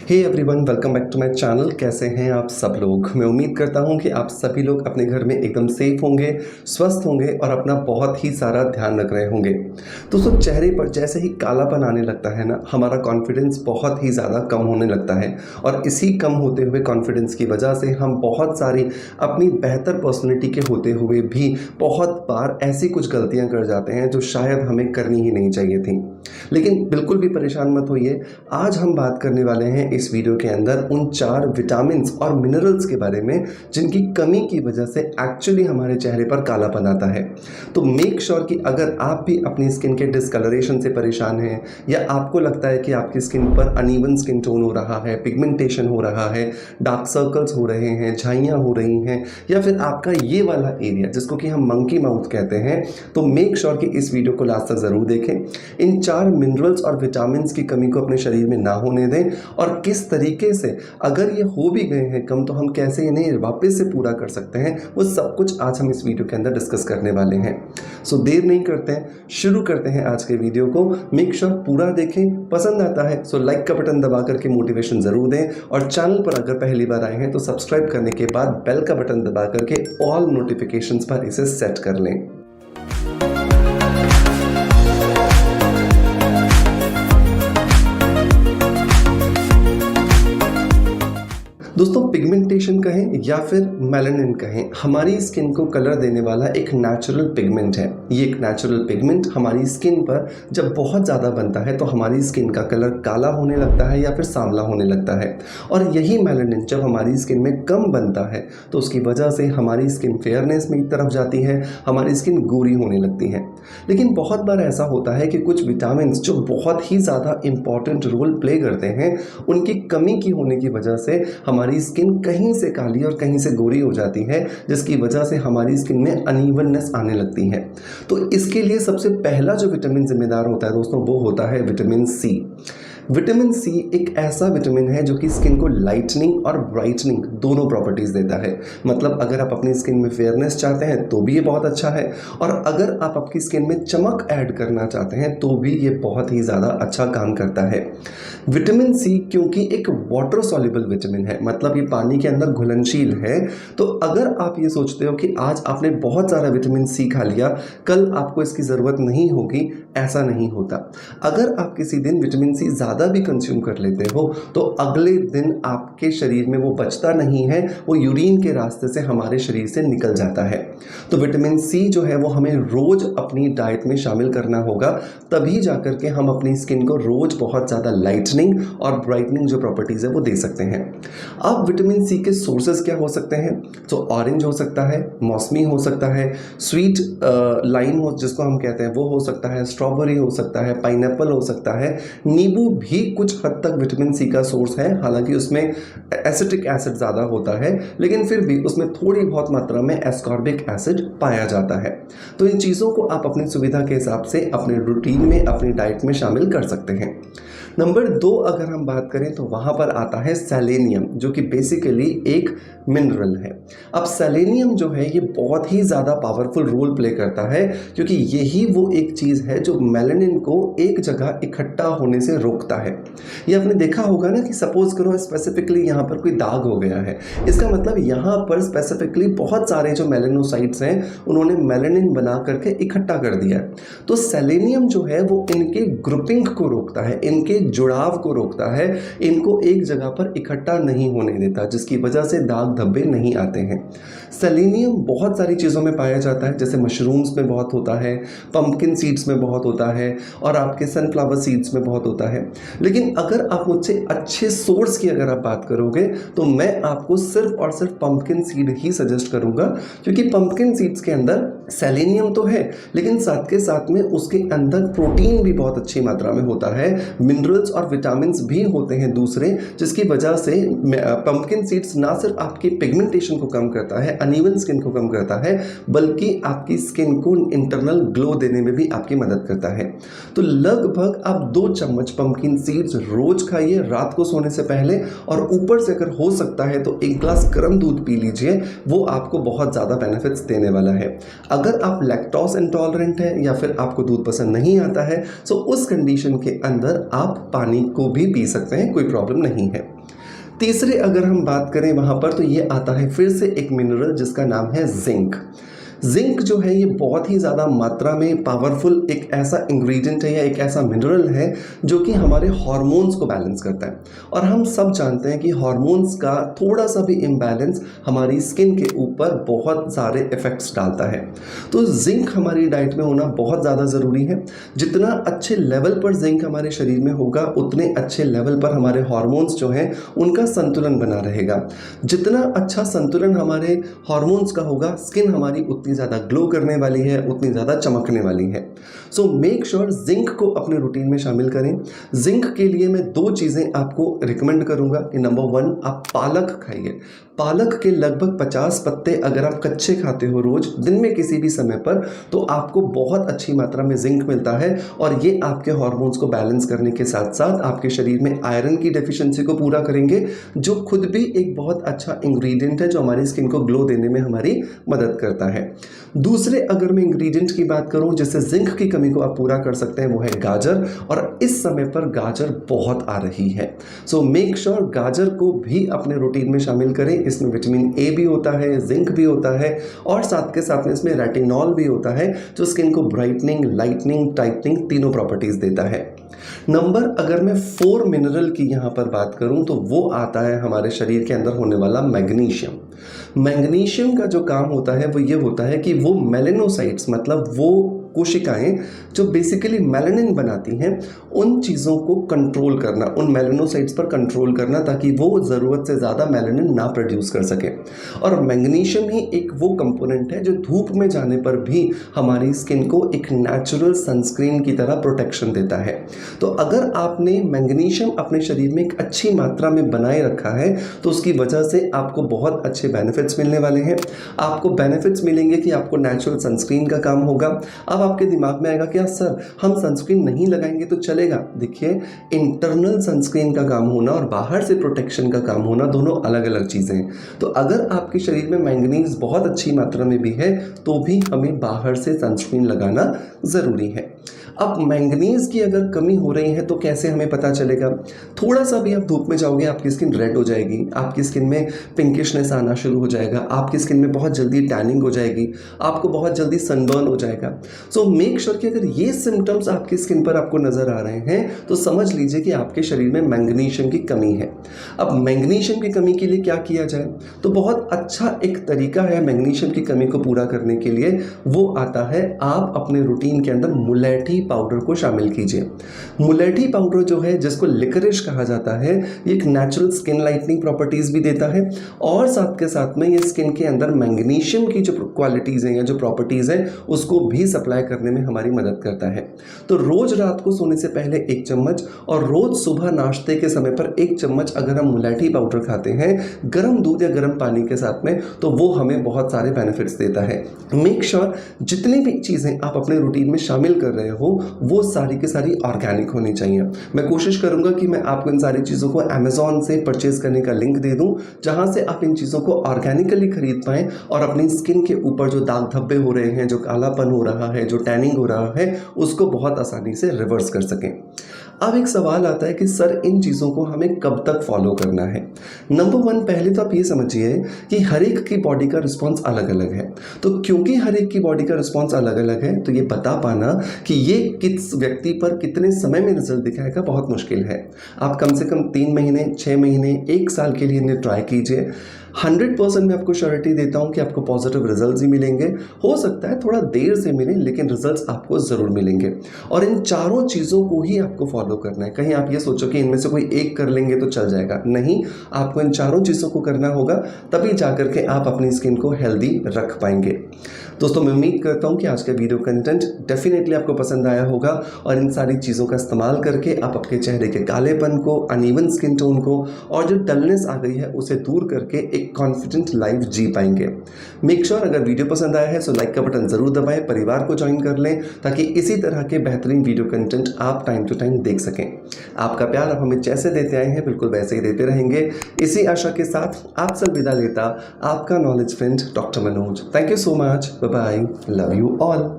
Hey everyone, welcome back to my channel. कैसे हैं आप सब लोग। मैं उम्मीद करता हूं कि आप सभी लोग अपने घर में एकदम सेफ होंगे, स्वस्थ होंगे और अपना बहुत ही सारा ध्यान रख रहे होंगे। दोस्तों, चेहरे पर जैसे ही कालापन आने लगता है ना, हमारा कॉन्फिडेंस बहुत ही ज़्यादा कम होने लगता है और इसी कम होते हुए कॉन्फिडेंस की वजह से हम बहुत सारी अपनी बेहतर पर्सनैलिटी के होते हुए भी बहुत बार ऐसी कुछ गलतियाँ कर जाते हैं जो शायद हमें करनी ही नहीं चाहिए थी। लेकिन बिल्कुल भी परेशान मत होइए। आज हम बात करने वाले हैं इस वीडियो के अंदर उन 4 विटामिन्स और मिनरल्स के बारे में जिनकी कमी की वजह से एक्चुअली हमारे चेहरे पर कालापन आता है। तो मेक श्योर कि अगर आप भी अपनी स्किन के डिस्कलरेशन से परेशान हैं या आपको लगता है कि आपकी स्किन पर अनइवन स्किन टोन हो रहा है, पिगमेंटेशन हो रहा है, डार्क सर्कल्स हो रहे हैं, झाइयाँ हो रही हैं या फिर आपका ये वाला एरिया जिसको कि हम मंकी माउथ कहते हैं, तो मेक श्योर कि इस वीडियो को लास्ट तक ज़रूर देखें। इन 4 मिनरल्स और विटामिन्स की कमी को अपने शरीर में ना होने दें और किस तरीके से अगर ये हो भी गए हैं कम तो हम कैसे इन्हें वापस से पूरा कर सकते हैं, वो सब कुछ आज हम इस वीडियो के अंदर डिस्कस करने वाले हैं। सो देर नहीं करते हैं, शुरू करते हैं आज के वीडियो को। मेक श्योर पूरा देखें, पसंद आता है सो लाइक का बटन दबा करके मोटिवेशन ज़रूर दें और चैनल पर अगर पहली बार आए हैं तो सब्सक्राइब करने के बाद बेल का बटन दबा करके ऑल नोटिफिकेशंस पर इसे सेट कर लें। दोस्तों, पिगमेंटेशन कहें या फिर मेलानिन कहें, हमारी स्किन को कलर देने वाला एक नेचुरल पिगमेंट है। ये एक नेचुरल पिगमेंट हमारी स्किन पर जब बहुत ज़्यादा बनता है तो हमारी स्किन का कलर काला होने लगता है या फिर सांवला होने लगता है। और यही मेलानिन जब हमारी स्किन में कम बनता है तो उसकी वजह से हमारी स्किन फेयरनेस में तरफ जाती है, हमारी स्किन गोरी होने लगती है। लेकिन बहुत बार ऐसा होता है कि कुछ विटामिन जो बहुत ही ज़्यादा इंपॉर्टेंट रोल प्ले करते हैं, उनकी कमी की होने की वजह से हमारी स्किन कहीं से काली और कहीं से गोरी हो जाती है, जिसकी वजह से हमारी स्किन में अनइवननेस आने लगती है। तो इसके लिए सबसे पहला जो विटामिन जिम्मेदार होता है दोस्तों, वो होता है विटामिन सी। विटामिन सी एक ऐसा विटामिन है जो कि स्किन को लाइटनिंग और ब्राइटनिंग दोनों प्रॉपर्टीज़ देता है। मतलब अगर आप अपनी स्किन में फेयरनेस चाहते हैं तो भी ये बहुत अच्छा है और अगर आप आपकी स्किन में चमक ऐड करना चाहते हैं तो भी ये बहुत ही ज़्यादा अच्छा काम करता है। विटामिन सी क्योंकि एक वाटर सॉल्युबल विटामिन है, मतलब ये पानी के अंदर घुलनशील है, तो अगर आप ये सोचते हो कि आज आपने बहुत सारा विटामिन सी खा लिया, कल आपको इसकी ज़रूरत नहीं होगी, ऐसा नहीं होता। अगर आप किसी दिन विटामिन सी ज़्यादा भी कंज्यूम कर लेते हो तो अगले दिन आपके शरीर में वो बचता नहीं है, वो यूरिन के रास्ते से हमारे शरीर से निकल जाता है। तो विटामिन सी जो है वो हमें रोज़ अपनी डाइट में शामिल करना होगा, तभी जाकर के हम अपनी स्किन को रोज़ बहुत ज़्यादा लाइटनिंग और ब्राइटनिंग जो प्रॉपर्टीज़ है वो दे सकते हैं। अब विटामिन सी के सोर्सेज क्या हो सकते हैं? तो ऑरेंज हो सकता है, मौसमी हो सकता है, स्वीट लाइम हो जिसको हम कहते हैं वो हो सकता है, स्ट्रॉबेरी हो सकता है, पाइनएप्पल हो सकता है, नींबू भी कुछ हद तक विटामिन सी का सोर्स है। हालांकि उसमें एसिटिक एसिड ज़्यादा होता है लेकिन फिर भी उसमें थोड़ी बहुत मात्रा में एस्कॉर्बिक एसिड पाया जाता है। तो इन चीज़ों को आप अपनी सुविधा के हिसाब से अपने रूटीन में, अपनी डाइट में शामिल कर सकते हैं। नंबर 2 अगर हम बात करें तो वहाँ पर आता है सेलेनियम, जो कि बेसिकली एक मिनरल है। अब सेलेनियम जो है ये बहुत ही ज़्यादा पावरफुल रोल प्ले करता है क्योंकि यही वो एक चीज़ है जो मेलानिन को एक जगह इकट्ठा होने से रोकता है। ये आपने देखा होगा ना कि सपोज करो स्पेसिफिकली यहाँ पर कोई दाग हो गया है, इसका मतलब यहाँ पर स्पेसिफिकली बहुत सारे जो मेलानोसाइट्स हैं उन्होंने मेलानिन बना करके इकट्ठा कर दिया है। तो सेलेनियम जो है वो इनके ग्रुपिंग को रोकता है, इनके जुड़ाव को रोकता है, इनको एक जगह पर इकट्ठा नहीं होने देता, जिसकी वजह से दाग धब्बे नहीं आते हैं। सेलेनियम बहुत सारी चीज़ों में पाया जाता है, जैसे मशरूम्स में बहुत होता है, पंपकिन सीड्स में बहुत होता है और आपके सनफ्लावर सीड्स में बहुत होता है। लेकिन अगर आप मुझसे अच्छे सोर्स की अगर आप बात करोगे तो मैं आपको सिर्फ और सिर्फ पंपकिन सीड ही सजेस्ट करूंगा, क्योंकि पंपकिन सीड्स के अंदर सेलेनियम तो है लेकिन साथ के साथ में उसके अंदर प्रोटीन भी बहुत अच्छी मात्रा में होता है, मिनरल्स और विटामिन्स भी होते हैं दूसरे, जिसकी वजह से पंपकिन सीड्स ना सिर्फ आपकी पिगमेंटेशन को कम करता है, अनइवन स्किन को कम करता है, बल्कि आपकी स्किन को इंटरनल ग्लो देने में भी आपकी मदद करता है। तो लगभग आप 2 चम्मच पंपकिन सीड्स रोज खाइए रात को सोने से पहले, और ऊपर से अगर हो सकता है तो 1 ग्लास गर्म दूध पी लीजिए, वो आपको बहुत ज़्यादा बेनिफिट्स देने वाला है। अगर आप लैक्टोज इंटॉलरेंट हैं या फिर आपको दूध पसंद नहीं आता है, तो उस कंडीशन के अंदर आप पानी को भी पी सकते हैं, कोई प्रॉब्लम नहीं है। तीसरे अगर हम बात करें वहाँ पर, तो ये आता है फिर से एक मिनरल जिसका नाम है जिंक। जिंक जो है ये बहुत ही ज़्यादा मात्रा में पावरफुल एक ऐसा इंग्रेडिएंट है या एक ऐसा मिनरल है जो कि हमारे हार्मोन्स को बैलेंस करता है। और हम सब जानते हैं कि हार्मोन्स का थोड़ा सा भी इम्बैलेंस हमारी स्किन के ऊपर बहुत सारे इफ़ेक्ट्स डालता है। तो जिंक हमारी डाइट में होना बहुत ज़्यादा ज़रूरी है। जितना अच्छे लेवल पर जिंक हमारे शरीर में होगा उतने अच्छे लेवल पर हमारे हार्मोन्स जो हैं उनका संतुलन बना रहेगा। जितना अच्छा संतुलन हमारे हार्मोन्स का होगा, स्किन हमारी उतनी ज़्यादा ग्लो करने वाली है, उतनी ज़्यादा चमकने वाली है। सो मेक श्योर जिंक को अपने रूटीन में शामिल करें। जिंक के लिए मैं 2 चीज़ें आपको रिकमेंड करूंगा कि नंबर 1, आप पालक खाइए। पालक के लगभग 50 पत्ते अगर आप कच्चे खाते हो रोज दिन में किसी भी समय पर, तो आपको बहुत अच्छी मात्रा में जिंक मिलता है और ये आपके हार्मोन्स को बैलेंस करने के साथ साथ आपके शरीर में आयरन की डेफिशिएंसी को पूरा करेंगे, जो खुद भी एक बहुत अच्छा इंग्रेडिएंट है जो हमारी स्किन को ग्लो देने में हमारी मदद करता है। दूसरे अगर मैं इंग्रेडिएंट की बात करूं जिससे जिंक की कमी को आप पूरा कर सकते हैं, वो है गाजर। और इस समय पर गाजर बहुत आ रही है, सो मेक श्योर गाजर को भी अपने रूटीन में शामिल करें। इसमें विटामिन ए भी होता है, जिंक भी होता है और साथ के साथ में इसमें रेटिनॉल भी होता है जो स्किन को ब्राइटनिंग, लाइटनिंग, टाइटनिंग तीनों प्रॉपर्टीज देता है। नंबर अगर मैं 4 मिनरल की यहाँ पर बात करूँ तो वो आता है हमारे शरीर के अंदर होने वाला मैग्नीशियम। मैग्नीशियम का जो काम होता है वो ये होता है कि वो मेलेनोसाइट्स, मतलब वो कोशिकाएं जो बेसिकली मेलानिन बनाती हैं, उन चीज़ों को कंट्रोल करना, उन मेलानोसाइट्स पर कंट्रोल करना ताकि वो ज़रूरत से ज़्यादा मेलानिन ना प्रोड्यूस कर सके। और मैग्नीशियम ही एक वो कंपोनेंट है जो धूप में जाने पर भी हमारी स्किन को एक नेचुरल सनस्क्रीन की तरह प्रोटेक्शन देता है। तो अगर आपने मैग्नीशियम अपने शरीर में एक अच्छी मात्रा में बनाए रखा है तो उसकी वजह से आपको बहुत अच्छे बेनिफिट्स मिलने वाले हैं। आपको बेनिफिट्स मिलेंगे कि आपको नेचुरल सनस्क्रीन का काम होगा। अब आपके दिमाग में आएगा कि सर हम सनस्क्रीन नहीं लगाएंगे तो चलेगा। देखिए, इंटरनल सनस्क्रीन का काम होना और बाहर से प्रोटेक्शन का काम होना दोनों अलग अलग चीज़ें हैं। तो अगर आपके शरीर में मैंगनीज बहुत अच्छी मात्रा में भी है तो भी हमें बाहर से सनस्क्रीन लगाना ज़रूरी है। अब मैंगनीज की अगर कमी हो रही है तो कैसे हमें पता चलेगा? थोड़ा सा भी आप धूप में जाओगे आपकी स्किन रेड हो जाएगी, आपकी स्किन में पिंकिशनेस आना शुरू हो जाएगा, आपकी स्किन में बहुत जल्दी टैनिंग हो जाएगी, आपको बहुत जल्दी सनबर्न हो जाएगा। सो मेक श्योर कि अगर ये सिम्टम्स आपकी स्किन पर आपको नजर आ रहे हैं तो समझ लीजिए कि आपके शरीर में मैंगनीशियम की कमी है। अब मैंगनीशियम की कमी के लिए क्या किया जाए? तो बहुत अच्छा एक तरीका है मैंगनीशियम की कमी को पूरा करने के लिए, वो आता है आप अपने रूटीन के अंदर मुलेठी पाउडर को शामिल कीजिए। मुलेठी पाउडर जो है, जिसको लिकरिश कहा जाता है, ये एक नेचुरल स्किन लाइटनिंग प्रॉपर्टीज भी देता है और साथ के साथ में ये स्किन के अंदर मैंगनीशियम की जो क्वालिटीज हैं या जो प्रॉपर्टीज हैं उसको भी सप्लाई करने में हमारी मदद करता है। तो रोज रात को सोने से पहले 1 चम्मच और रोज सुबह नाश्ते के समय पर 1 चम्मच अगर हम मुलेठी पाउडर खाते हैं गर्म दूध या गर्म पानी के साथ में, तो वो हमें बहुत सारे बेनिफिट्स देता है। मेक श्योर जितनी भी चीज़ें आप अपने रूटीन में शामिल कर रहे हो वो सारी की सारी ऑर्गेनिक होनी चाहिए। मैं कोशिश करूंगा कि मैं आपको इन सारी चीज़ों को अमेजॉन से परचेज करने का लिंक दे दूं, जहां से आप इन चीज़ों को ऑर्गेनिकली खरीद पाएं और अपनी स्किन के ऊपर जो दाग धब्बे हो रहे हैं, जो कालापन हो रहा है, जो टैनिंग हो रहा है, उसको बहुत आसानी से रिवर्स कर सकें। अब एक सवाल आता है कि सर इन चीज़ों को हमें कब तक फॉलो करना है? नंबर 1, पहले तो आप ये समझिए कि हर एक की बॉडी का रिस्पॉन्स अलग अलग है। तो क्योंकि हर एक की बॉडी का रिस्पॉन्स अलग अलग है तो ये बता पाना कि ये किस व्यक्ति पर कितने समय में रिजल्ट दिखाएगा बहुत मुश्किल है। आप कम से कम 3 महीने, 6 महीने, 1 साल के लिए इन्हें ट्राई कीजिए। 100% मैं आपको श्योरिटी देता हूं कि आपको पॉजिटिव रिजल्ट्स ही मिलेंगे। हो सकता है थोड़ा देर से मिले, लेकिन रिजल्ट्स आपको ज़रूर मिलेंगे। और इन चारों चीज़ों को ही आपको फॉलो करना है। कहीं आप ये सोचो कि इनमें से कोई एक कर लेंगे तो चल जाएगा, नहीं, आपको इन चारों चीज़ों को करना होगा, तभी जाकर के आप अपनी स्किन को हेल्दी रख पाएंगे। दोस्तों, मैं उम्मीद करता हूं कि आज का वीडियो कंटेंट डेफिनेटली आपको पसंद आया होगा और इन सारी चीज़ों का इस्तेमाल करके आप अपने चेहरे के कालेपन को, अनइवन स्किन टोन को और जो डलनेस आ गई है उसे दूर करके एक कॉन्फिडेंट लाइफ जी पाएंगे। मेक श्योर अगर वीडियो पसंद आया है तो लाइक का बटन जरूर दबाएं, परिवार को ज्वाइन कर लें ताकि इसी तरह के बेहतरीन वीडियो कंटेंट आप टाइम टू टाइम देख सकें। आपका प्यार आप हमें जैसे देते आए हैं बिल्कुल वैसे ही देते रहेंगे। इसी आशा के साथ आपसे विदा लेता आपका knowledge friend doctor Manoj. Thank you so much. Bye, love you all.